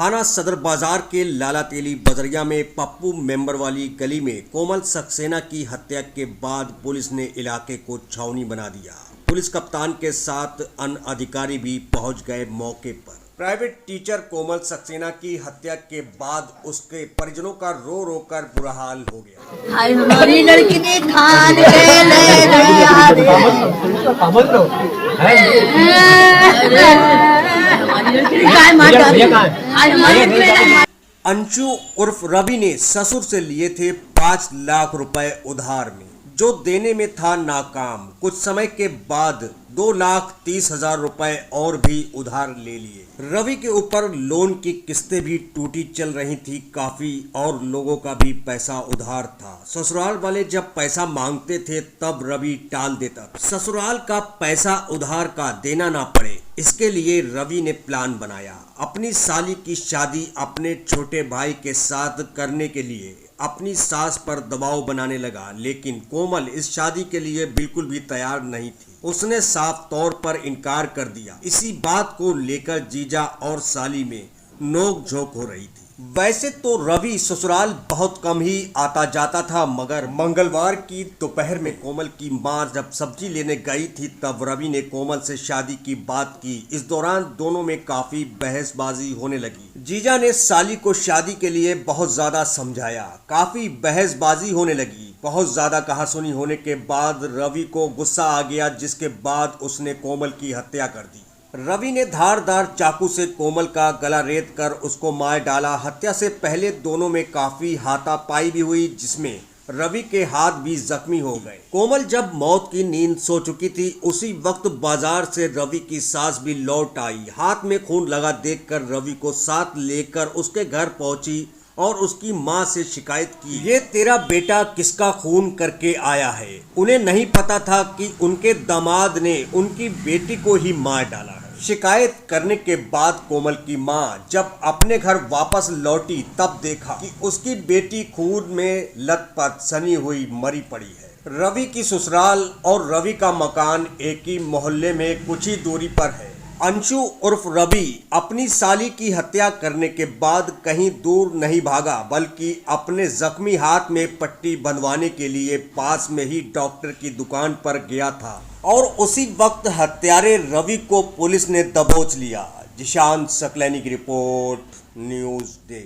थाना सदर बाजार के लाला तेली बजरिया में पप्पू मेंबर वाली गली में कोमल सक्सेना की हत्या के बाद पुलिस ने इलाके को छावनी बना दिया। पुलिस कप्तान के साथ अन्य अधिकारी भी पहुंच गए मौके पर। प्राइवेट टीचर कोमल सक्सेना की हत्या के बाद उसके परिजनों का रो रो कर बुरा हाल हो गया। हाय हमारी लड़की ने ठान अंशु उर्फ रवि ने ससुर से लिए थे 5 लाख रुपए उधार में, जो देने में था नाकाम। कुछ समय के बाद 2,30,000 रुपए और भी उधार ले लिए। रवि के ऊपर लोन की किस्तें भी टूटी चल रही थी काफी, और लोगों का भी पैसा उधार था। ससुराल वाले जब पैसा मांगते थे तब रवि टाल देता था। ससुराल का पैसा उधार का देना ना पड़े, इसके लिए रवि ने प्लान बनाया। अपनी साली की शादी अपने छोटे भाई के साथ करने के लिए अपनी सास पर दबाव बनाने लगा, लेकिन कोमल इस शादी के लिए बिल्कुल भी तैयार नहीं थी। उसने साफ तौर पर इनकार कर दिया। इसी बात को लेकर जीजा और साली में नोक झोंक हो रही थी। वैसे तो रवि ससुराल बहुत कम ही आता जाता था, मगर मंगलवार की दोपहर में कोमल की मां जब सब्जी लेने गई थी तब रवि ने कोमल से शादी की बात की। इस दौरान दोनों में काफी बहसबाजी होने लगी। जीजा ने साली को शादी के लिए बहुत ज्यादा समझाया, काफी बहसबाजी होने लगी। बहुत ज्यादा कहासुनी होने के बाद रवि को गुस्सा आ गया, जिसके बाद उसने कोमल की हत्या कर दी। रवि ने धारदार चाकू से कोमल का गला रेत कर उसको मार डाला। हत्या से पहले दोनों में काफी हाथापाई भी हुई, जिसमें रवि के हाथ भी जख्मी हो गए। कोमल जब मौत की नींद सो चुकी थी, उसी वक्त बाजार से रवि की सास भी लौट आई। हाथ में खून लगा देखकर रवि को साथ लेकर उसके घर पहुंची और उसकी मां से शिकायत की, ये तेरा बेटा किसका खून करके आया है। उन्हें नहीं पता था कि उनके दामाद ने उनकी बेटी को ही मार डाला है। शिकायत करने के बाद कोमल की मां जब अपने घर वापस लौटी तब देखा कि उसकी बेटी खून में लथपथ सनी हुई मरी पड़ी है। रवि की ससुराल और रवि का मकान एक ही मोहल्ले में कुछ ही दूरी पर है। अंशु उर्फ रवि अपनी साली की हत्या करने के बाद कहीं दूर नहीं भागा, बल्कि अपने जख्मी हाथ में पट्टी बंधवाने के लिए पास में ही डॉक्टर की दुकान पर गया था, और उसी वक्त हत्यारे रवि को पुलिस ने दबोच लिया। जिशान सकलैनी की रिपोर्ट, न्यूज़ डे।